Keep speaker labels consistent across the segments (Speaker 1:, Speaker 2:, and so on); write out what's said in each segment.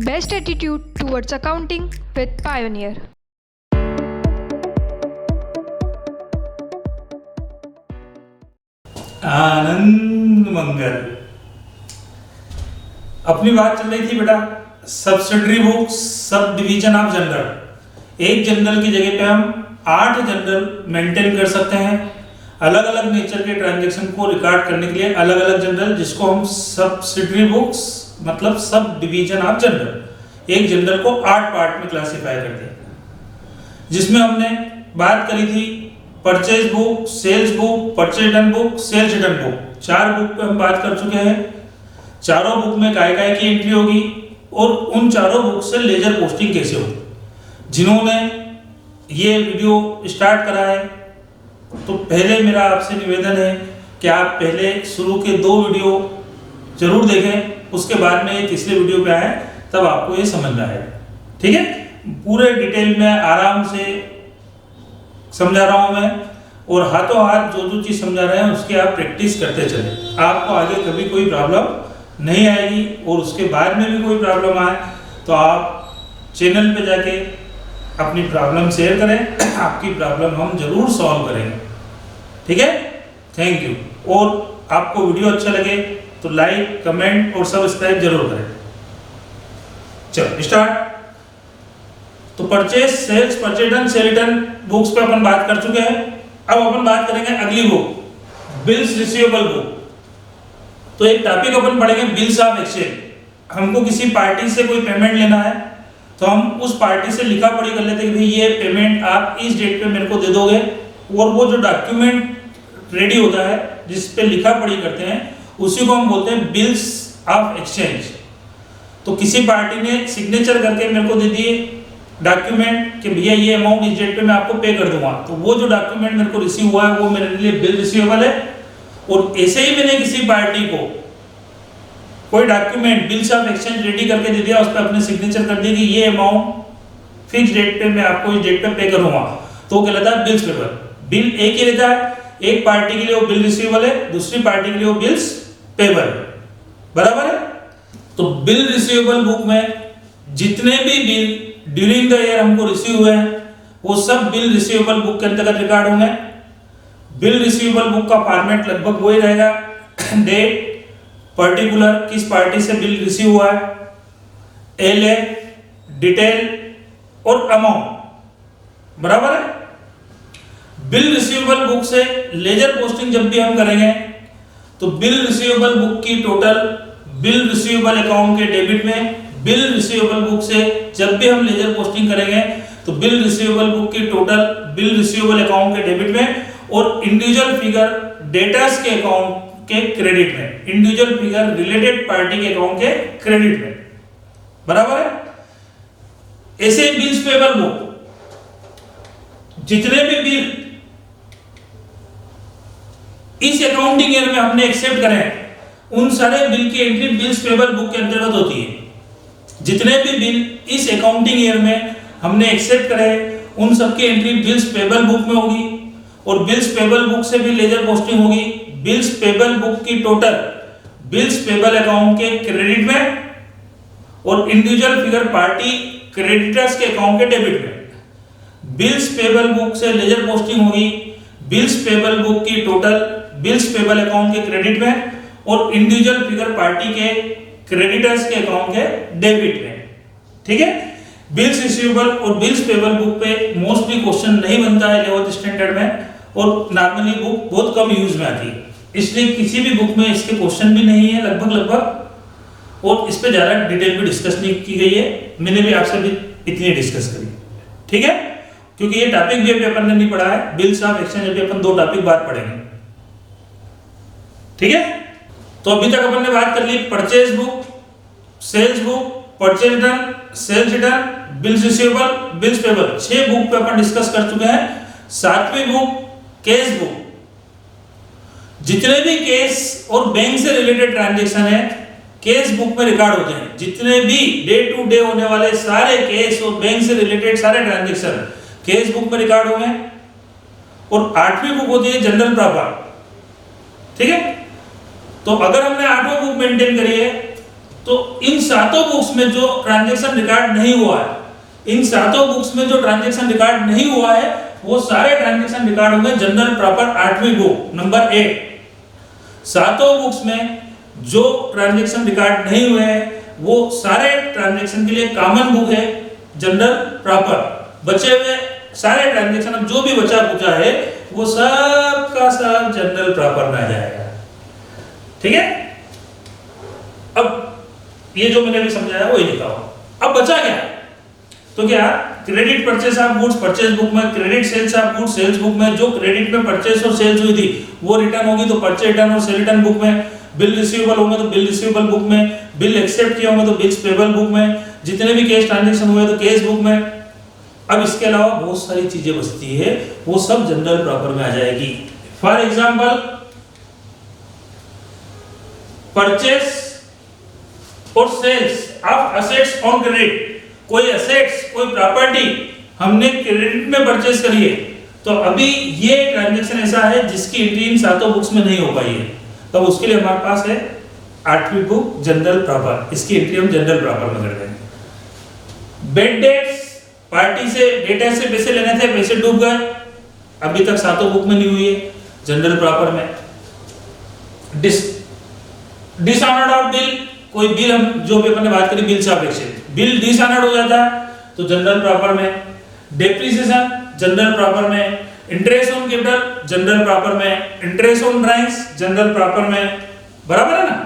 Speaker 1: Best attitude towards accounting with Pioneer.
Speaker 2: आनंद मंगल। अपनी बात चल रही थी बेटा subsidiary books, sub division of general. एक जनरल की जगह पे हम 8 जनरल मेंटेन कर सकते हैं। अलग अलग नेचर के ट्रांजैक्शन को रिकॉर्ड करने के लिए अलग अलग जनरल, जिसको हम सब्सिडरी बुक्स मतलब सब डिवीजन ऑफ जनरल, एक जनरल को 8 पार्ट में क्लासिफाई करते हैं। जिसमें हमने बात करी थी purchase book, sales book, purchase return book, sales return book. 4 book पे हम बात कर चुके हैं। चारों बुक में काय काय की एंट्री होगी और उन चारों बुक से लेजर पोस्टिंग कैसे होगी। जिन्होंने ये वीडियो स्टार्ट करा है तो पहले मेरा आपसे निवेदन है कि आप पहले शुरू के 2 वीडियो जरूर देखें, उसके बाद में तीसरे वीडियो पे आए, तब आपको ये समझ में आएगा। ठीक है, पूरे डिटेल में आराम से समझा रहा हूं मैं, और हाथों हाथ जो चीज समझा रहे हैं उसकी आप प्रैक्टिस करते चले। आपको आगे कभी कोई प्रॉब्लम नहीं आएगी, और उसके बाद में भी कोई प्रॉब्लम आए तो आप चैनल पे जाके अपनी प्रॉब्लम शेयर करें, आपकी प्रॉब्लम हम जरूर सॉल्व करेंगे। ठीक है, थैंक यू। और आपको वीडियो अच्छा लगे तो लाइक, कमेंट और सब्सक्राइब जरूर करें। चलो स्टार्ट। तो purchase, sales, purchase return, sale return books पे अपन बात कर चुके हैं। अब अपन बात करेंगे अगली बुक, बिल्स रिसीवेबल बुक। तो एक टॉपिक अपन पढ़ेंगे बिल्स ऑफ एक्सचेंज। हमको किसी पार्टी से कोई पेमेंट लेना है तो हम उस पार्टी से लिखा पढ़ी कर लेते हैं कि भाई ये पेमेंट आप इस डेट पे मेरे को दे दोगे, और वो जो डॉक्यूमेंट रेडी होता है जिस पे लिखा पढ़ी करते हैं उसी को हम बोलते हैं बिल्स ऑफ एक्सचेंज। तो किसी पार्टी ने सिग्नेचर करके मेरे को दे दिए डॉक्यूमेंट कि भैया ये अमाउंट इस डेट पे मैं आपको पे कर दूंगा, तो वो जो डॉक्यूमेंट मेरे को रिसीव हुआ है वो मेरे लिए बिल रिसीवेबल है। और ऐसे ही मैंने किसी पार्टी को कोई document bills of exchange ready करके दे दिया, उस पर अपने सिग्नेचर कर दिया कि ये अमाउंट फिक्स डेट पे मैं आपको इस डेट पे पे करूंगा, तो वो कहलाता है बिल्स पेबल। बिल एक ही रहता है, एक पार्टी के लिए वो बिल रिसीवेबल है, दूसरी पार्टी के लिए वो बिल्स पेबल है। बराबर है। तो बिल रिसीवेबल बुक में जितने भी बिल ड्यूरिंग द ईयर हमको रिसीव हुए हैं वो सब बिल रिसीवेबल बुक के अंतर्गत रिकॉर्ड होंगे। बिल रिसीवेबल बुक का फॉर्मेट लगभग वही रहेगा, डेट, पर्टिकुलर किस पार्टी से बिल रिसीव हुआ है, एलए, डिटेल और अमाउंट। बराबर है। बिल रिसीवेबल बुक से लेजर पोस्टिंग जब भी हम करेंगे तो बिल रिसीवेबल बुक की टोटल बिल रिसीवेबल अकाउंट के डेबिट में, बिल रिसीवेबल बुक से जब भी हम लेजर पोस्टिंग करेंगे तो बिल रिसीवेबल बुक की टोटल बिल रिसीवेबल अकाउंट के डेबिट में, और इंडिविजुअल फिगर डेटर्स के अकाउंट के क्रेडिट में, इंडिविजुअल फिगर रिलेटेड पार्टी के अकाउंट के क्रेडिट में। बराबर है। ऐसे बिल्स पेबल बुक जितने भी बिल इस अकाउंटिंग ईयर में हमने एक्सेप्ट करें उन सारे बिल की एंट्री बिल्स पेबल बुक के अंतर्गत होती है। जितने भी बिल इस अकाउंटिंग ईयर में हमने एक्सेप्ट करे उन सबकी एंट्री बिल्स पेबल बुक में होगी, और बिल्स पेबल बुक से भी लेजर पोस्टिंग होगी बिल्स पेबल बुक की टोटल बिल्स पेबल अकाउंट के क्रेडिट में, और इंडिविजुअल फिगर पार्टी क्रेडिटर्स के अकाउंट के डेबिट में। बिल्स पेबल बुक से लेजर पोस्टिंग होगी बिल्स पेबल बुक की टोटल बिल्स पेबल अकाउंट के क्रेडिट में, और इंडिविजुअल फिगर पार्टी के क्रेडिटर्स के अकाउंट के डेबिट में। ठीक है। बिल्स रिसीवेबल और बिल्स पेबल बुक पे मोस्टली क्वेश्चन नहीं बनता है 11th स्टैंडर्ड में, और नॉर्मली बुक बहुत कम यूज में आती है, इसलिए किसी भी बुक में इसके क्वेश्चन भी नहीं है लगभग, और इस पे ज्यादा डिटेल में डिस्कस नहीं की गई है। मैंने भी आपसे भी इतनी डिस्कस करी। ठीक है, क्योंकि ये टॉपिक भी अभी अपन ने नहीं पढ़ा है। बिल्स ऑफ एक्सचेंज अभी अपन 2 टॉपिक बाद पढ़ेंगे। ठीक है। तो अभी तक अपन ने बात कर ली purchase book, sales book, purchase return, sales return, bills receivable, bills payable. 6 book पे अपन डिस्कस कर चुके हैं। 7वीं बुक केस बुक। जितने भी केस और बैंक से रिलेटेड ट्रांजैक्शन है केस बुक में रिकॉर्ड होते हैं। जितने भी डे टू डे होने वाले सारे केस और बैंक से रिलेटेड सारे ट्रांजैक्शन केस बुक में रिकॉर्ड होंगे। और 8वीं बुक होती है जनरल प्रॉपर। ठीक है। तो अगर हमने 8वां बुक मेंटेन करी है तो इन सातों बुक्स में जो ट्रांजैक्शन रिकॉर्ड नहीं हुआ है, इन सातों बुक्स में जो ट्रांजैक्शन रिकॉर्ड नहीं हुआ है, वो सारे ट्रांजैक्शन रिकॉर्ड होंगे जनरल प्रॉपर 8वीं बुक नंबर 8। सातों बुक्स में जो ट्रांजैक्शन रिकॉर्ड नहीं हुए हैं वो सारे ट्रांजैक्शन के लिए कॉमन बुक है जनरल प्रॉपर। बचे हुए सारे ट्रांजैक्शन अब जो भी बचा कुचा है वो सब का सब जनरल प्रॉपर में आ जाएगा। ठीक है, अब ये जो मैंने अभी समझाया वही लिखा हुआ। अब बचा क्या, तो क्या credit purchase of goods purchase book में, credit sales of goods sales book में, जो क्रेडिट में परचेस और सेल्स हुई थी वो रिटर्न होगी तो परचेस रिटर्न और सेल रिटर्न बुक में, बिल रिसीवेबल होंगे तो बिल रिसीवेबल बुक में, बिल एक्सेप्ट किए होंगे तो बिल्स पेबल बुक में, जितने भी कैश ट्रांजैक्शन हुए तो कैश बुक में। अब इसके अलावा बहुत सारी चीजें बचती है वो सब जनरल प्रॉपर में आ जाएगी। फॉर एग्जांपल परचेस और sales of assets on credit, कोई एसेट्स कोई प्रॉपर्टी हमने क्रेडिट में परचेस करी है तो अभी ये ट्रांजैक्शन ऐसा है जिसकी एंट्री इन सातों बुक्स में नहीं हो पाई है, तब उसके लिए हमारे पास है 8वीं बुक जनरल प्रॉपर, इसकी एंट्री हम जनरल प्रॉपर में कर देंगे। बेड डेट्स, पार्टी से डेटा से पैसे लेने थे, पैसे डूब गए, अभी तक सातों बुक में नहीं हुई है, जनरल प्रॉपर में। डिसऑनर्ड ऑफ बिल, कोई बिल हम जो भी अपन ने बात करी बिल से अपेक्षित, बिल डिसऑनर्ड हो जाता है तो जनरल प्रॉपर में। डेप्रिसिएशन जनरल प्रॉपर में, interest on capital journal proper में, interest on drawings journal proper में, बराबर है ना।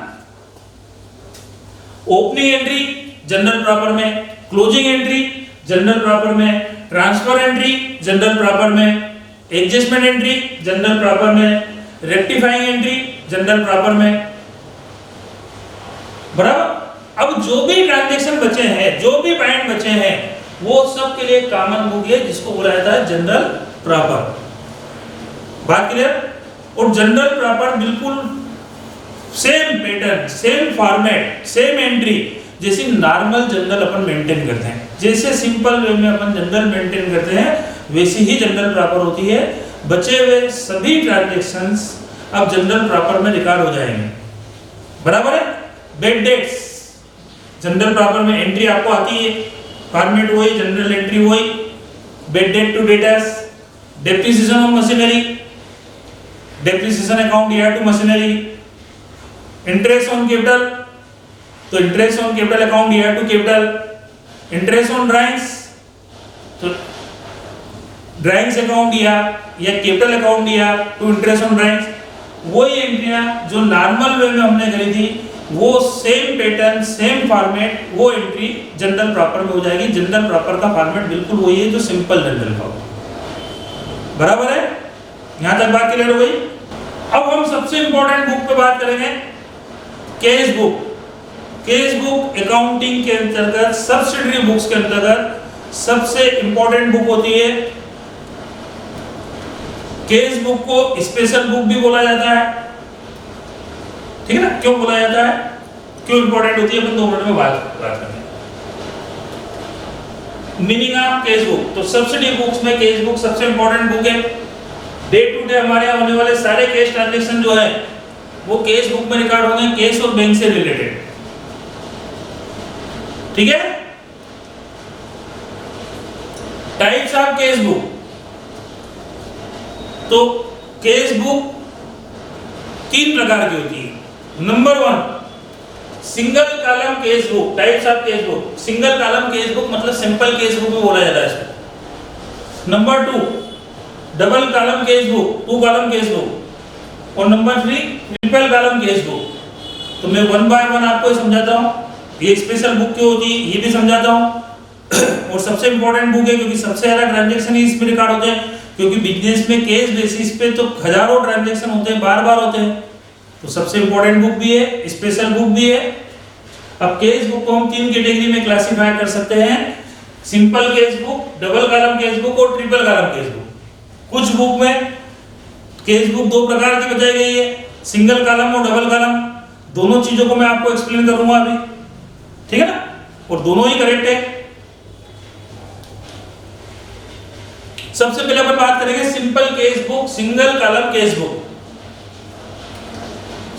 Speaker 2: ओपनिंग एंट्री जनरल प्रॉपर में, क्लोजिंग एंट्री जनरल प्रॉपर में, ट्रांसफर एंट्री जनरल प्रॉपर में, एडजस्टमेंट एंट्री जनरल प्रॉपर में, रेक्टिफाइंग एंट्री जनरल प्रॉपर में, बराबर। अब जो भी ट्रांजैक्शन बचे हैं, जो भी पॉइंट बचे हैं वो सब के लिए कॉमन बुक है जिसको बोला जाता है जनरल प्रॉपर। बात क्लियर। और जनरल प्रॉपर बिल्कुल same pattern, same format, same entry जैसी नॉर्मल जनरल अपन मेंटेन करते हैं, जैसे सिंपल वे में अपन जनरल मेंटेन करते हैं वैसी ही जनरल प्रॉपर होती है। बचे हुए सभी ट्रांजैक्शंस अब जनरल प्रॉपर में रिकॉर्ड हो जाएंगे, बराबर है। बेड डेट्स जनरल प्रॉपर में एंट्री आपको आती है, फॉर्मेट वही, जनरल एंट्री वही, bad debt to debtors. Depreciation on machinery, depreciation account year to machinery. Interest on capital, तो interest on capital account year to capital. Interest on drawings, तो drawings account या capital account या to interest on drawings. वही एंट्रियां जो normal way में हमने करी थी वो सेम पैटर्न, सेम फॉर्मेट, वो एंट्री जनरल प्रॉपर में हो जाएगी। जनरल प्रॉपर का फॉर्मेट बिल्कुल वही है जो सिंपल जनरल का हो, बराबर है। यहां तक बात क्लियर हो गई। अब हम सबसे इंपॉर्टेंट बुक पे बात करेंगे, cash book. Cash book accounting के अंतर्गत, सब्सिडरी बुक्स के अंतर्गत सबसे इंपॉर्टेंट बुक होती है। कैश बुक को स्पेशल बुक भी बोला जाता है, ठीक है ना। क्यों बोला जाता है, क्यों इंपॉर्टेंट होती है, अपन 2 मिनट में बात करेंगे। मीनिंग ऑफ कैश बुक, तो सब्सिडी बुक्स में कैश बुक सबसे इंपॉर्टेंट बुक है। डे टू डे हमारे यहाँ होने वाले सारे कैश ट्रांजैक्शन जो है वो कैश बुक में रिकॉर्ड होंगे, कैश और बैंक से रिलेटेड, ठीक है। टाइप्स ऑफ कैश बुक, तो कैश बुक 3 प्रकार की होती है। Number 1 single column cash book. Types of cash book, single column cash book मतलब सिंपल कैश बुक भी बोला जाता है इसको। Number 2 double column cash book, 2 column cash book. और number 3 triple column cash book. तो मैं 1 बाय 1 आपको समझाता हूँ, ये स्पेशल बुक क्यों होती है ये भी समझाता हूँ। और सबसे इंपॉर्टेंट बुक है क्योंकि सबसे ज्यादा ट्रांजैक्शन इसमें रिकॉर्ड होते हैं, क्योंकि बिजनेस में कैश बेसिस पे तो हजारों ट्रांजैक्शन होते हैं, बार बार होते हैं, तो सबसे इंपॉर्टेंट बुक भी है, स्पेशल बुक भी है। अब कैश बुक को हम 3 कैटेगरी में क्लासिफाई कर सकते हैं, simple cash book, double column cash book और ट्रिपल कॉलम कैश बुक। कुछ बुक में कैश बुक 2 प्रकार की बताई गई है, सिंगल कॉलम और डबल कॉलम। दोनों चीजों को मैं आपको एक्सप्लेन करूंगा अभी, ठीक है ना, और दोनों ही करेक्ट है। सबसे पहले अपन बात करेंगे simple cash book, single column cash book.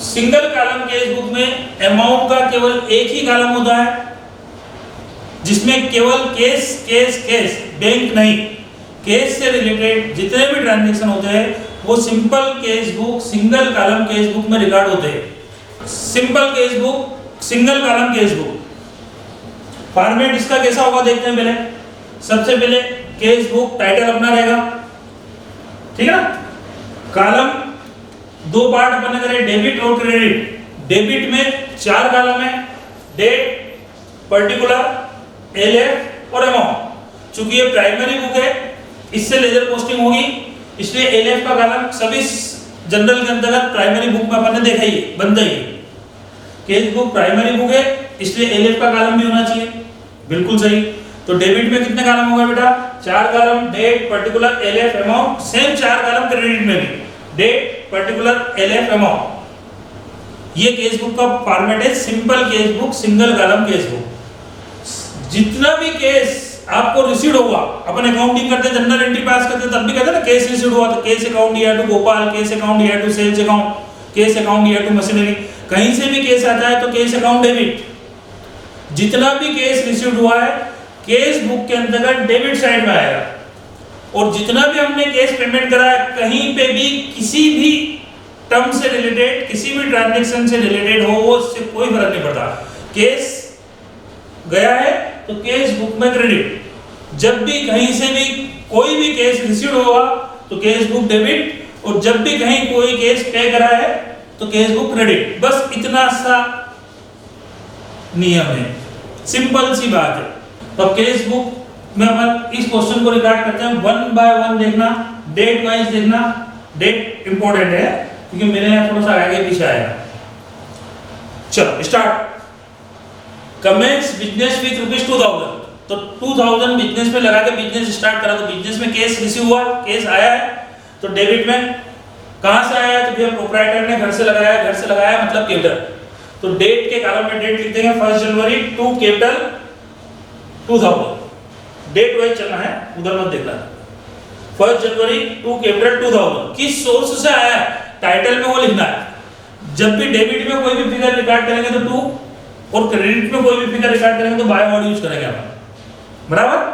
Speaker 2: Single column cash book में अमाउंट का केवल एक ही कॉलम होता है, जिसमें केवल केस केस केस, बैंक नहीं, केस से रिलेटेड जितने भी ट्रांजैक्शन होते हैं वो simple cash book single column cash book में रिकॉर्ड होते हैं। Simple cash book single column cash book format इसका कैसा होगा देखते हैं। पहले सबसे पहले केस बुक टाइटल अपना रहेगा, ठीक है ना। कॉलम दो पार्ट अपन ने करे, डेबिट और क्रेडिट। डेबिट में 4 कॉलम है, डेट, पर्टिकुलर, एलएफ और अमाउंट। चूंकि ये प्राइमरी बुक है इससे लेजर पोस्टिंग होगी, इसलिए एलएफ का कॉलम सभी जनरल के अंतर्गत प्राइमरी बुक में अपन ने देखा ही बनता ही। केस बुक प्राइमरी बुक है इसलिए एलएफ का कॉलम भी होना चाहिए, बिल्कुल सही। तो डेबिट में कितने कॉलम होगा बेटा? 4 column, date, particular, LF, amount. Same 4 column credit में भी, डेट, पर्टिकुलर, एलएफ, अमाउंट। ये केस बुक का फॉर्मेट है simple cash book single column cash book. जितना भी केस आपको रिसीव होगा, अपन अकाउंटिंग करते जनरल एंट्री पास करते तब भी कहते हैं ना केस रिसीव हुआ, तो केस अकाउंट या टू गोपाल, केस अकाउंट या to sales account, cash account या टू मशीनरी। कहीं से भी केस आता है तो केस अकाउंट डेबिट। जितना भी केस रिसीव हुआ है केस बुक के अंतर्गत डेबिट साइड में आएगा, और जितना भी हमने केस पेमेंट करा है कहीं पे भी किसी भी टर्म से रिलेटेड, किसी भी ट्रांजैक्शन से रिलेटेड हो, वो उससे कोई फर्क नहीं पड़ता। केस गया है तो केस बुक में क्रेडिट। जब भी कहीं से भी कोई भी केस रिसीव होगा तो केस बुक डेबिट, और जब भी कहीं कोई केस पे करा है तो केस बुक क्रेडिट। बस इतना सा नियम है, सिंपल सी बात है। तो केस बुक में अपन इस क्वेश्चन को रिकॉर्ड करते हैं, 1 बाय 1 देखना, डेट वाइज देखना। डेट इंपॉर्टेंट है क्योंकि मेरे यहाँ थोड़ा सा आगे पीछे आएगा। चलो स्टार्ट। Commence business with ₹2000। तो 2000 बिजनेस में लगा के बिजनेस स्टार्ट करा, तो बिजनेस में केस रिसीव हुआ, केस आया है तो डेबिट में। कहां से आया है? तो भैया प्रोप्राइटर ने घर से लगाया, घर से लगाया मतलब कैपिटल। तो डेट के कॉलम में डेट लिख देंगे 1 जनवरी 2 कैपिटल 2000। डेट वाइज चलना है, उधर मत देखना। 1 जनवरी 2 कैपिटल 2000 किस सोर्स से आया है टाइटल में वो लिखना है। जब भी डेबिट में कोई भी फिगर रिकॉर्ड करेंगे तो 2, और क्रेडिट में कोई भी फिगर रिकॉर्ड करेंगे तो बाय वर्ड यूज करेंगे अपन, बराबर।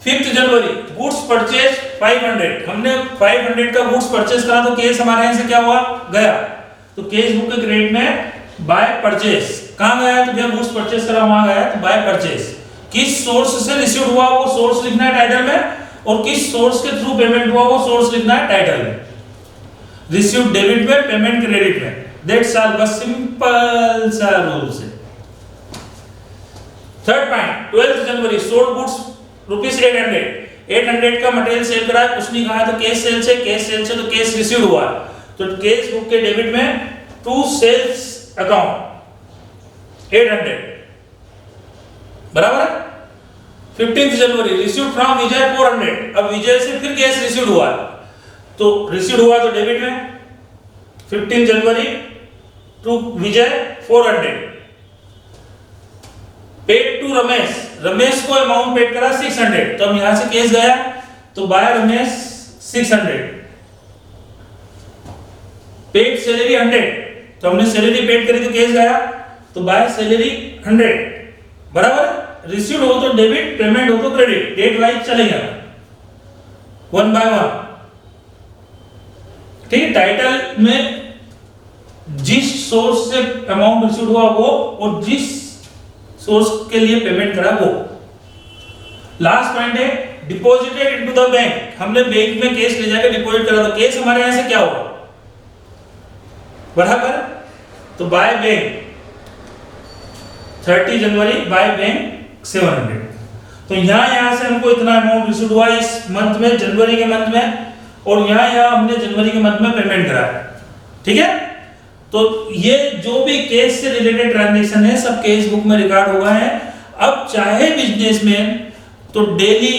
Speaker 2: 5 जनवरी गुड्स परचेज 500। हमने 500 का गुड्स परचेज करा तो केस हमारे यहां से क्या हुआ? गया। तो केस बुक के क्रेडिट में बाय परचेज कहां गया? तो जब गुड्स परचेज करा वहां गया तो बाय परचेज। किस सोर्स से रिसीव हुआ वो सोर्स लिखना है टाइटल में, और किस सोर्स के थ्रू पेमेंट हुआ वो सोर्स लिखना है टाइटल में। रिसीव डेबिट में, पेमेंट क्रेडिट में। दैट्स ऑल, बस सिंपल सा रूल्स है। थर्ड पॉइंट, 12 जनवरी सोल्ड गुड्स ₹800। 800 का मटेरियल सेल करा है, कुछ नहीं कहा तो केस सेल से, केस सेल से तो केस रिसीव हुआ। तो केस बुक के डेबिट में टू सेल्स अकाउंट 800, बराबर है। 15 जनवरी रिसीव फ्रॉम विजय 400। अब विजय से फिर केस रिसीव हुआ, तो रिसीव हुआ तो डेबिट में 15 जनवरी to Vijay 400। Paid to Ramesh, Ramesh को अमाउंट पेड करा 600। तो अब यहां से केस गया तो बाय रमेश 600। पेड सैलरी 100, तो हमने सैलरी पेड करी तो केस गया तो बाय सैलरी 100, बराबर। रिसीव हो तो डेबिट, पेमेंट हो तो क्रेडिट, डेट वाइज चलेगा 1 बाय 1। ठीक है, टाइटल में जिस सोर्स से अमाउंट रिसीव हुआ वो, और जिस सोर्स के लिए पेमेंट करा वो। लास्ट पॉइंट है डिपॉजिटेड इनटू द बैंक। हमने बैंक में केस ले जाकर डिपॉजिट करा तो केस हमारे यहां से क्या होगा? बराबर। तो by bank 30 January by bank 700। तो यहां से हमको इतना अमाउंट रिसीव हुआ इस मंथ में, जनवरी के मंथ में, और यहां हमने जनवरी के मंथ में पेमेंट करा है। ठीक है, तो ये जो भी केस से रिलेटेड ट्रांजैक्शन है सब केस बुक में रिकॉर्ड हुआ है। अब चाहे बिजनेसमैन तो डेली,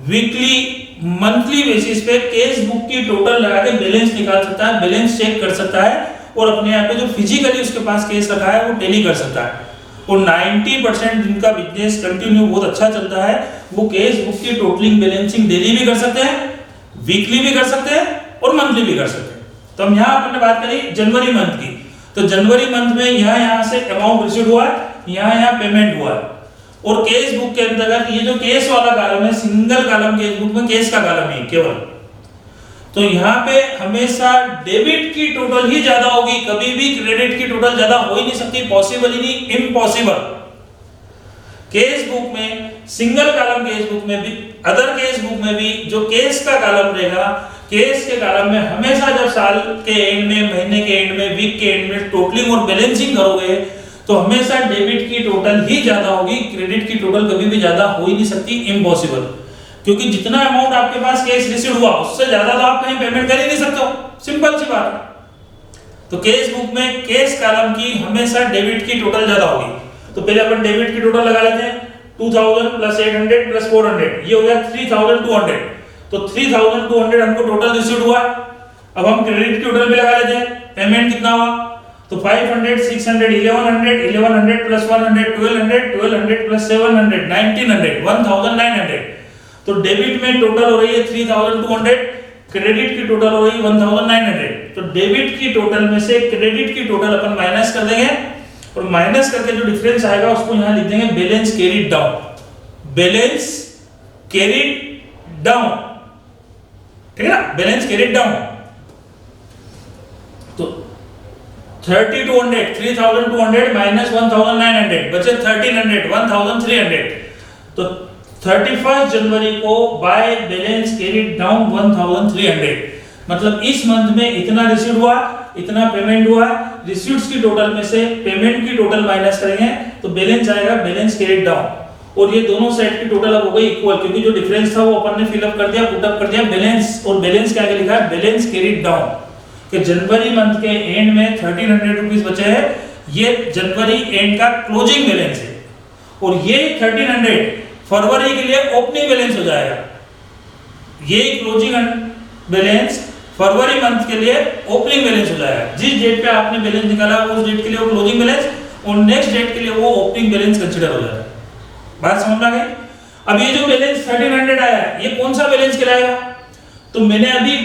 Speaker 2: वीकली, मंथली बेसिस पे केस बुक की टोटल लगा के बैलेंस निकाल सकता है, बैलेंस चेक कर सकता है, और अपने यहाँ पे जो फिजिकली उसके पास केस रखा है वो डेली कर सकता है। और 90% जिनका बिजनेस कंटिन्यू बहुत अच्छा चलता है वो केस बुक की टोटलिंग बैलेंसिंग डेली भी कर सकते हैं, वीकली भी कर सकते हैं और मंथली भी कर सकते हैं। तो हम यहाँ अपन ने बात करी जनवरी मंथ की, तो जनवरी मंथ में यहाँ से अमाउंट रिसीव हुआ है, यहाँ पेमेंट हुआ है। और केस बुक के अंतर्गत ये जो केस वाला कॉलम है, सिंगल कॉलम केस बुक में केस का कॉलम है केवल, तो यहाँ पे हमेशा डेबिट की टोटल ही ज्यादा होगी, कभी भी क्रेडिट की टोटल ज्यादा हो ही नहीं सकती, पॉसिबल ही नहीं, इम्पॉसिबल। केस बुक में, सिंगल कॉलम केस बुक में भी, अदर केस बुक में भी जो केस का कॉलम रहेगा, केस के कॉलम में हमेशा जब साल के एंड में, महीने के एंड में, वीक के एंड में टोटलिंग और बैलेंसिंग करोगे तो हमेशा डेबिट की टोटल ही ज्यादा होगी, क्रेडिट की टोटल कभी भी ज्यादा हो ही नहीं सकती, इम्पॉसिबल। क्योंकि जितना अमाउंट आपके पास कैश रिसीव हुआ उससे ज्यादा तो आप कहीं पेमेंट कर ही नहीं सकते हो, सिंपल सी बात है। तो केस बुक में केस कॉलम की हमेशा डेबिट की टोटल ज्यादा होगी। तो पहले अपन डेबिट की टोटल लगा लेते हैं, 2000 प्लस 800 प्लस 400, ये हो गया 3200। तो 3200 हमको टोटल रिसीव हुआ। अब हम क्रेडिट की टोटल भी लगा लेते हैं, पेमेंट कितना हुआ, तो 500, 600, 1100, 1100 प्लस 100, 1200, 1200 प्लस 700, 1900, 1900। तो डेबिट में टोटल हो रही है 3200, क्रेडिट की टोटल हो रही है 1900। तो डेबिट की टोटल में से क्रेडिट की टोटल अपन माइनस कर देंगे, और माइनस करके जो डिफरेंस आएगा उसको यहां लिख देंगे balance carried down, balance carried down, ठीक है ना, बैलेंस कैरीड डाउन। तो 3200 माइनस 1900 बचे 1300, 1300। तो 31 जनवरी को बाय बैलेंस कैरीड डाउन 1300, मतलब इस मंथ में इतना रिसीव हुआ, इतना पेमेंट हुआ, रिसीट्स की टोटल में से पेमेंट की टोटल माइनस करेंगे तो बैलेंस आएगा बैलेंस कैरीड डाउन। और ये दोनों सेट की टोटल अब हो गई इक्वल, क्योंकि जो डिफरेंस था वो अपन ने फिलअप कर दिया, पुटअप कर दिया बैलेंस, और बैलेंस क्या लिखा है, बैलेंस कैरीड डाउन, कि जनवरी मंथ के एंड में 1300 रुपीस बचे हैं, ये जनवरी एंड का क्लोजिंग बैलेंस है। और ये 1300 फरवरी के लिए ओपनिंग बैलेंस हो जाएगा, ये क्लोजिंग बैलेंस फरवरी मंथ के लिए ओपनिंग बैलेंस हो जाएगा। जिस डेट पे आपने बैलेंस निकाला उस डेट के लिए वो क्लोजिंग बैलेंस, और नेक्स्ट डेट के लिए वो ओपनिंग बैलेंस कंसीडर हो जाएगा। बात समझ में आ गई? अब ये जो बैलेंस 1300 आया है, ये कौन सा बैलेंस कहलाएगा? तो मैंने अभी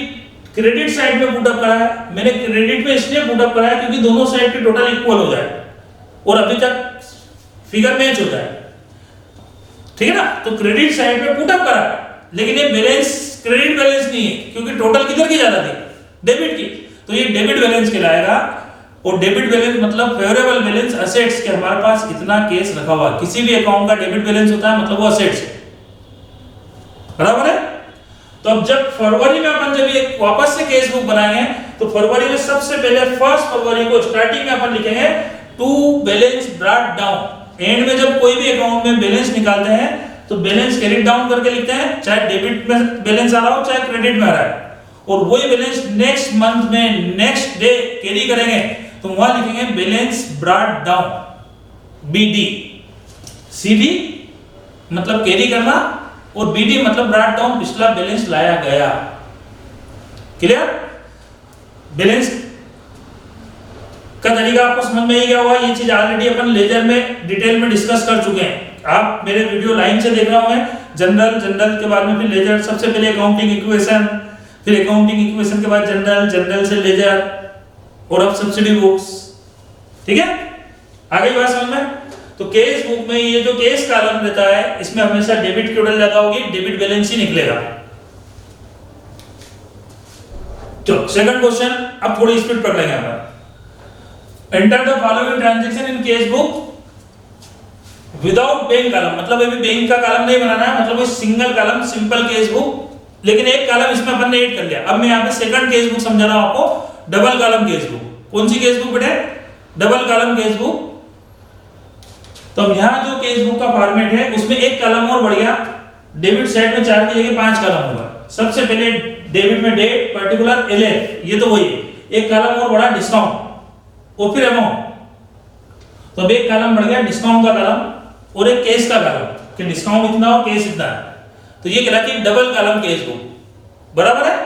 Speaker 2: क्रेडिट साइड में पुटअप करा है, मैंने क्रेडिट में इसलिए पुटअप करा है क्योंकि दोनों साइड की टोटल इक्वल हो जाए और अभी तक फिगर मैच हो जाए, ठीक है ना। तो क्रेडिट साइड में पुटअप करा, लेकिन ये बैलेंस क्रेडिट बैलेंस नहीं है, क्योंकि टोटल किधर की ज्यादा थी, डेबिट की, तो ये डेबिट बैलेंस कहलाएगा। और डेबिट बैलेंस मतलब फेवरेबल बैलेंस असेट्स, के हमारे पास इतना केस रखा हुआ, किसी भी अकाउंट का डेबिट बैलेंस होता है मतलब वो असेट्स है, बराबर है। तो अब जब फरवरी में अपन जब ये वापस से केस बुक बनाएंगे तो फरवरी में सबसे पहले 1 फरवरी को स्टार्टिंग में अपन लिखेंगे to balance brought down. End में जब कोई भी अकाउंट में बैलेंस निकालते हैं तो बैलेंस कैरी डाउन करके लिखते हैं, चाहे डेबिट में बैलेंस आ रहा हो चाहे क्रेडिट में आ रहा है, और वही बैलेंस नेक्स्ट मंथ में नेक्स्ट डे कैरी करेंगे तो वहां लिखेंगे balance brought down, BD. CD मतलब कैरी करना और बीडी मतलब ब्रॉट डाउन, पिछला बैलेंस लाया गया। क्लियर? बैलेंस का तरीका आपको समझ में ही गया होगा। ये चीज ऑलरेडी अपन लेजर में डिटेल में डिस्कस कर चुके हैं, आप मेरे वीडियो लाइन से देख रहे होंगे। जनरल के बाद में फिर लेजर, सबसे पहले अकाउंटिंग इक्वेशन, फिर अकाउंटिंग इक्वेशन के बाद जनरल से लेजर, और अब सब्सिडी बुक्स, ठीक है। आगे बात समझ में। तो केस बुक में ये जो केस कॉलम रहता है इसमें हमेशा डेबिट की टोटल ज्यादा होगी, डेबिट बैलेंस ही निकलेगा। चलो सेकंड क्वेश्चन, अब थोड़ी स्पीड पकड़ लेंगे हम। Enter the following transaction in case book without bank column, मतलब अभी बैंक का कॉलम नहीं बनाना है, मतलब वो single column simple cash book, लेकिन एक कॉलम इसमें अपन ने ऐड कर लिया। अब मैं यहाँ पे सेकंड केस बुक समझा रहा हूं आपको, डबल कॉलम केस बुक। कौन सी केस बुक बेटे? Double column cash book. तो अब यहाँ जो केस बुक का फॉर्मेट है उसमें एक कॉलम और बढ़ गया, डेबिट साइड में 4 की जगह 5 कॉलम होगा। सबसे पहले डेबिट में डेट, पर्टिकुलर, एलएफ, ये तो वही, एक कॉलम और बढ़ा डिस्काउंट और फिर अमाउंट। तो अब एक कॉलम बढ़ गया डिस्काउंट का कॉलम और एक केस का कॉलम, कि डिस्काउंट इतना और केस इतना है, तो ये कहलाती है डबल कॉलम केस बुक, बराबर है।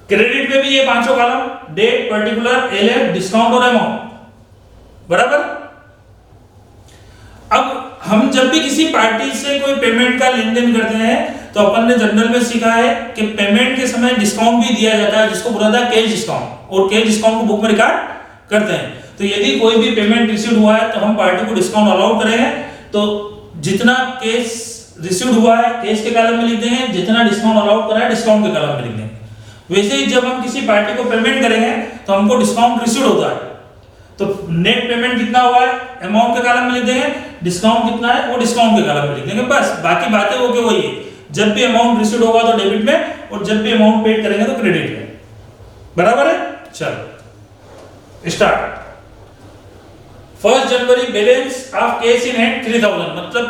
Speaker 2: क्रेडिट में भी ये 5 column, date, particular, LF, discount और अमाउंट, बराबर। अब हम जब भी किसी पार्टी से कोई पेमेंट का लेन देन करते हैं तो अपन ने जनरल में सीखा है कि पेमेंट के समय डिस्काउंट भी दिया जाता है, जिसको बोला था कैश डिस्काउंट, और कैश डिस्काउंट को बुक में रिकॉर्ड करते हैं। तो यदि कोई भी पेमेंट रिसीव हुआ है तो हम पार्टी को डिस्काउंट अलाउ करेंगे, तो जितना कैश रिसीव हुआ है कैश के कॉलम में लिख देंगे, जितना डिस्काउंट अलाउ करा है डिस्काउंट के कॉलम में लिख देंगे। वैसे ही जब हम किसी पार्टी को पेमेंट करेंगे तो हमको डिस्काउंट रिसीव होता है, तो नेट पेमेंट कितना हुआ है अमाउंट के कॉलम में लिख देंगे, डिस्काउंट कितना है वो डिस्काउंट के कॉलम में लिख देंगे, बस। बाकी बातें वो के वही है, जब भी अमाउंट रिसीव होगा तो डेबिट में, और जब भी अमाउंट पेड करेंगे तो क्रेडिट में। बराबर है? चलो start. 1 January balance of cash in hand 3000, मतलब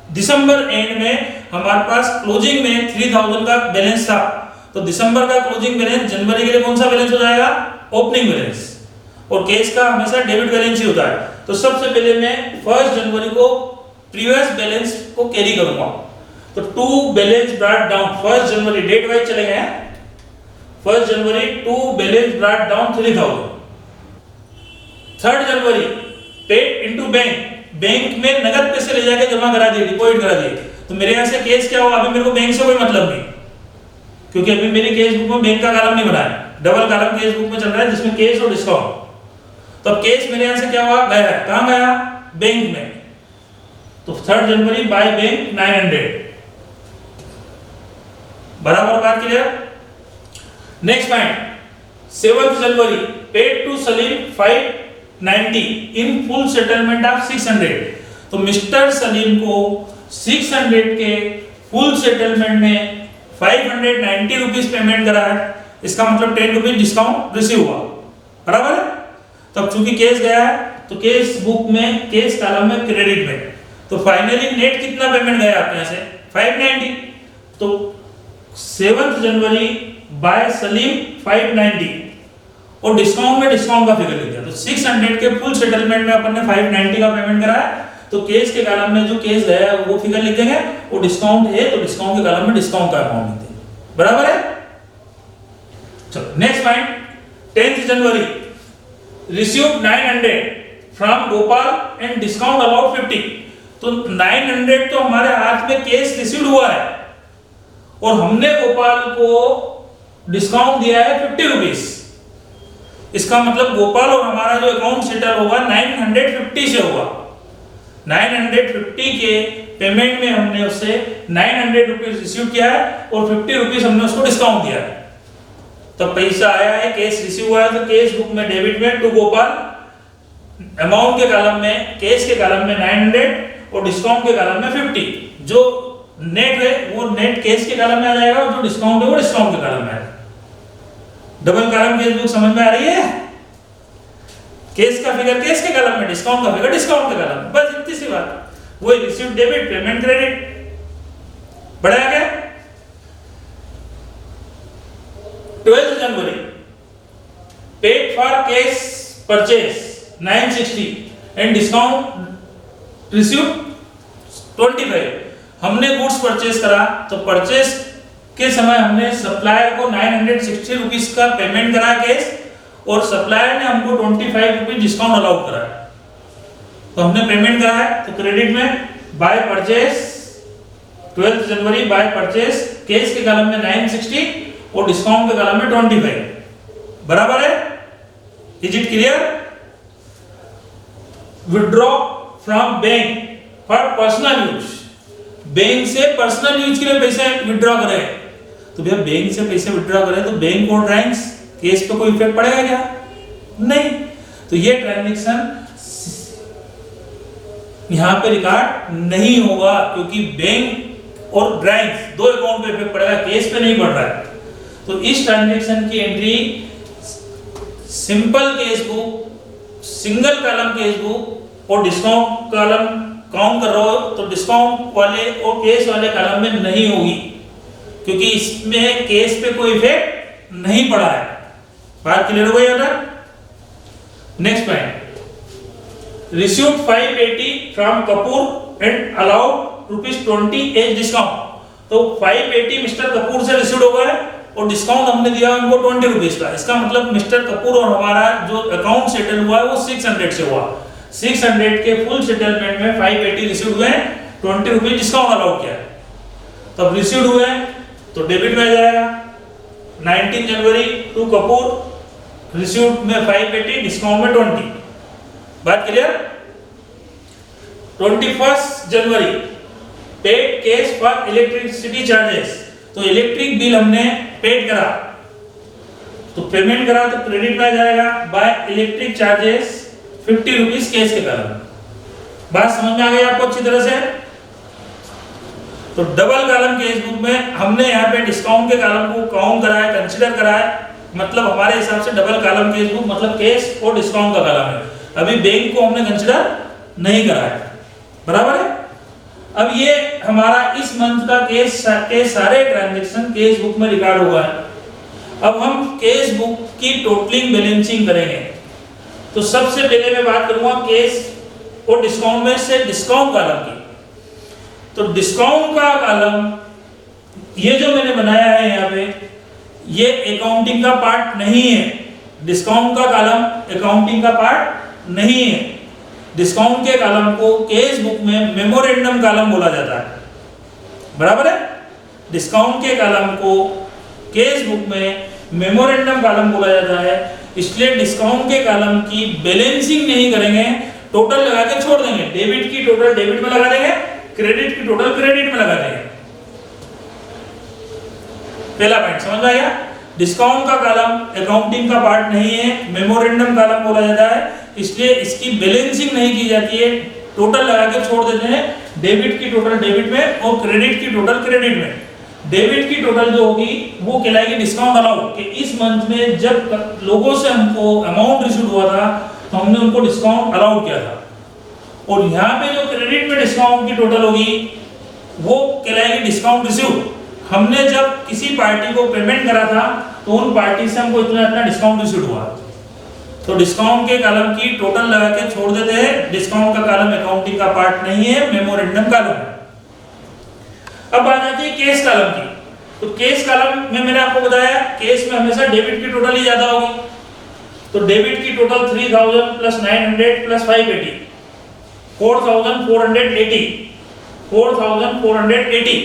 Speaker 2: दिसंबर एंड में हमारे पास क्लोजिंग में 3000 का बैलेंस था, तो दिसंबर का क्लोजिंग बैलेंस जनवरी के लिए कौन सा बैलेंस हो जाएगा? ओपनिंग बैलेंस, और कैश का हमेशा डेबिट बैलेंस ही होता है। तो सबसे पहले मैं 1 जनवरी को प्रीवियस बैलेंस को कैरी करूंगा, तो टू बैलेंस ब्रॉट डाउन 1 जनवरी डेट वाइज चले गए हैं। 1 जनवरी टू बैलेंस ब्रॉट डाउन 3000। 3 जनवरी पेड इनटू बैंक, बैंक में नगद पैसे ले जाके जमा करा दिए, डिपॉजिट करा दिए। तो मेरे यहां से कैश क्या हुआ? अभी मेरे को बैंक से कोई मतलब नहीं, क्योंकि अभी मेरी कैश बुक में बैंक का कॉलम नहीं बना है, डबल कॉलम कैश बुक में चल रहा है जिसमें कैश और डिस्काउंट। तो अब कैश मेरे यहां से क्या हुआ? गया है, कहां गया? बैंक में। तो 3 जनवरी बाय बैंक 900। बराबर बात clear? Next point, 7 January paid to Salim 590 in full settlement of 600। तो मिस्टर सलीम को 600 के फुल सेटलमेंट में 590 रुपीज पेमेंट करा है, इसका मतलब 10 रुपीज डिस्काउंट रिसीव हुआ। बराबर है? तब चूंकि केस गया है तो केस बुक में, केस कॉलम में, क्रेडिट में, तो फाइनली नेट कितना पेमेंट गया आपके यहां से? 590। तो 7 जनवरी बाय सलीम 590, और डिस्काउंट में डिस्काउंट का फिगर लिख दिया। तो 600 के फुल सेटलमेंट में अपन ने 590 का पेमेंट करा है, तो केस के कॉलम में जो केस गया है वो फिगर लिख देंगे, और डिस्काउंट है तो डिस्काउंट के कॉलम में डिस्काउंट का अमाउंट लिख देंगे। बराबर है? चलो next point, 10 January received 900 from Gopal and discount about 50। तो 900 तो हमारे हाथ में केस रिसीव्ड हुआ है, और हमने गोपाल को डिस्काउंट दिया है 50 रुपीज। इसका मतलब गोपाल और हमारा जो अकाउंट सेटल होगा 950 से होगा। 950 के पेमेंट में हमने उससे 900 रुपीज रिसीव किया है, और 50 रुपीज हमने उसको डिस्काउंट दिया है। तो पैसा आया है, केस रिसीव हुआ है, तो केस बुक में डेबिट में टू गोपाल, अमाउंट के कॉलम में, केस के कॉलम में 900 और डिस्काउंट के कॉलम में 50। जो नेट है वो नेट केस के कॉलम में आ जाएगा, और जो डिस्काउंट है वो डिस्काउंट के कॉलम में आएगा। डबल कॉलम केस बुक समझ में आ रही है? केस का फिगर केस के कॉलम में, डिस्काउंट का फिगर डिस्काउंट के कॉलम में, बस इतनी सी बात। वो रिसीव डेबिट, पेमेंट क्रेडिट। बढ़ाया गया। 12 जनवरी paid for cash purchase 960 and discount receive 25। हमने गुड्स परचेज करा, तो परचेज के समय हमने सप्लायर को 960 रुपीज का पेमेंट करा कैश, और सप्लायर ने हमको 25 रुपीज डिस्काउंट अलाउ करा है। तो हमने पेमेंट करा है, तो क्रेडिट में by purchase 12 January by purchase, cash के कॉलम में 960 और डिस्काउंट के कॉलम में 25। बराबर है? Is it clear? Withdraw from bank for personal use, bank से पर्सनल यूज के लिए पैसे विड्रॉ करें। तो भैया बैंक से पैसे विड्रॉ करें तो बैंक और ड्राइंग्स केस पे कोई इफेक्ट पड़ेगा क्या? नहीं। तो ये ट्रांजैक्शन यहां पे रिकॉर्ड नहीं होगा, क्योंकि बैंक और ड्राइंग्स दो अकाउंट पे इफेक्ट पड़ेगा, केस पे नहीं पड़ रहा है। तो इस ट्रांजैक्शन की entry simple cash book, single column cash book और डिस्काउंट कॉलम काउंट कर रहे हो तो डिस्काउंट वाले और केस वाले कॉलम में नहीं होगी, क्योंकि इसमें केस पे कोई इफेक्ट नहीं पड़ा है। बात क्लियर हो गई है? Next point, received 580 from Kapoor and allowed ₹20 as discount. तो 580 मिस्टर कपूर से रिसीव्ड हो गए और डिस्काउंट हमने दिया उनको 20 रुपीज का। इसका मतलब मिस्टर कपूर और हमारा जो अकाउंट सेटल हुआ है वो 600 से हुआ। 600 के फुल सेटलमेंट में 580 रिसीव्ड हुए, 20 रुपीज डिस्काउंट अलाउ किया है। तब रिसीव्ड हुए तो डेबिट में आ जाएगा। 19 जनवरी टू कपूर, रिसीव्ड में 580, डिस्काउंट में 20। बात clear? 21 January paid cash for electricity charges, तो इलेक्ट्रिक बिल हमने पेड करा तो पेमेंट करा तो क्रेडिट में आ जाएगा। By electric charges 50 rupees cash के कारण। बात समझ में आ गई आपको अच्छी तरह से? तो डबल कॉलम केस बुक में हमने यहाँ पे डिस्काउंट के कॉलम को काउंट करा है, कंसीडर करा है, मतलब हमारे हिसाब से डबल कॉलम केस बुक मतलब कैश और डिस्काउंट का कॉलम है। अभी बैंक को हमने कंसीडर नहीं करा है, बराबर है। अब ये हमारा इस मंथ का केस के सारे ट्रांजैक्शन केस बुक में रिकॉर्ड हुआ है। अब हम केस बुक की टोटलिंग बैलेंसिंग करेंगे। तो सबसे पहले मैं बात करूंगा केस और डिस्काउंट में से डिस्काउंट कॉलम की। तो डिस्काउंट का कॉलम ये जो मैंने बनाया है यहाँ पे, ये अकाउंटिंग का पार्ट नहीं है। डिस्काउंट का कॉलम अकाउंटिंग का पार्ट नहीं है। डिस्काउंट के कॉलम को केस बुक में मेमोरेंडम कॉलम बोला जाता है, बराबर है। डिस्काउंट के कॉलम को केस बुक में मेमोरेंडम कॉलम बोला जाता है। इसलिए डिस्काउंट के कॉलम की बैलेंसिंग नहीं करेंगे, टोटल लगा के छोड़ देंगे। डेबिट की टोटल डेबिट में लगा देंगे, क्रेडिट की टोटल क्रेडिट में लगा देंगे। पहला पॉइंट समझ में आया? डिस्काउंट का कॉलम अकाउंटिंग का पार्ट नहीं है, मेमोरेंडम कॉलम बोला जाता है, इसलिए इसकी बैलेंसिंग नहीं की जाती है, टोटल लगा के छोड़ देते हैं। डेबिट की टोटल डेबिट में और क्रेडिट की टोटल क्रेडिट में। डेबिट की टोटल जो होगी वो कहलाएगी डिस्काउंट अलाउड, कि इस मंथ में जब लोगों से हमको अमाउंट रिसीव हुआ था तो हमने उनको डिस्काउंट अलाउड किया था। और यहाँ पे जो क्रेडिट में डिस्काउंट की टोटल होगी वो कहलाएगी डिस्काउंट रिसीव। हमने जब किसी पार्टी को पेमेंट करा था तो उन पार्टी से हमको इतना डिस्काउंट रिसीव हुआ, तो डिस्काउंट के कॉलम की टोटल लगा के छोड़ देते हैं। डिस्काउंट का कॉलम अकाउंटिंग का पार्ट नहीं है, मेमोरेंडम कॉलम है। अब बात आती है केस कॉलम की। तो केस कॉलम में मैंने आपको बताया केस में हमेशा डेबिट की टोटल ही ज्यादा होगी। तो डेबिट की टोटल 3000 प्लस 900 प्लस 580, 4480, 4480।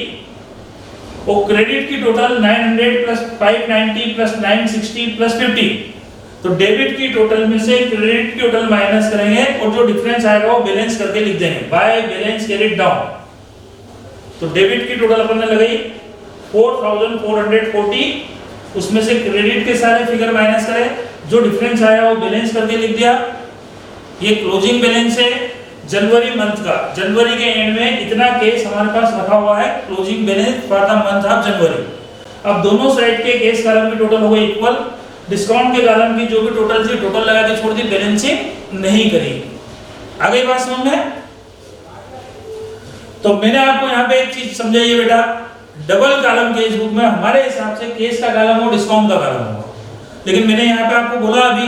Speaker 2: और क्रेडिट की टोटल 900 प्लस 590 प्लस 960 प्लस 50। तो डेबिट की टोटल में से क्रेडिट की टोटल माइनस करेंगे और जो डिफरेंस आएगा वो बैलेंस करके लिख देंगे, बाय बैलेंस कैरिड डाउन। तो डेबिट की टोटल अपन ने लगाई 4440, उसमें से क्रेडिट के सारे फिगर माइनस करें, जो डिफरेंस आया वो बैलेंस करके लिख दिया। ये क्लोजिंग बैलेंस है जनवरी मंथ का। जनवरी के एंड में इतना केस हमारे पास रखा हुआ है, closing balance for the month of January. अब दोनों साइड के केस कॉलम की टोटल हो गई इक्वल। डिस्काउंट के कॉलम की जो भी टोटल थी टोटल लगा के छोड़ दी, बैलेंसिंग नहीं करी। आ गई बात समझ में? तो मैंने आपको यहाँ पे एक चीज समझाई है बेटा, डबल कॉलम केस बुक में हमारे हिसाब से केस का कॉलम और डिस्काउंट का कॉलम होगा। लेकिन मैंने यहाँ पे आपको बोला अभी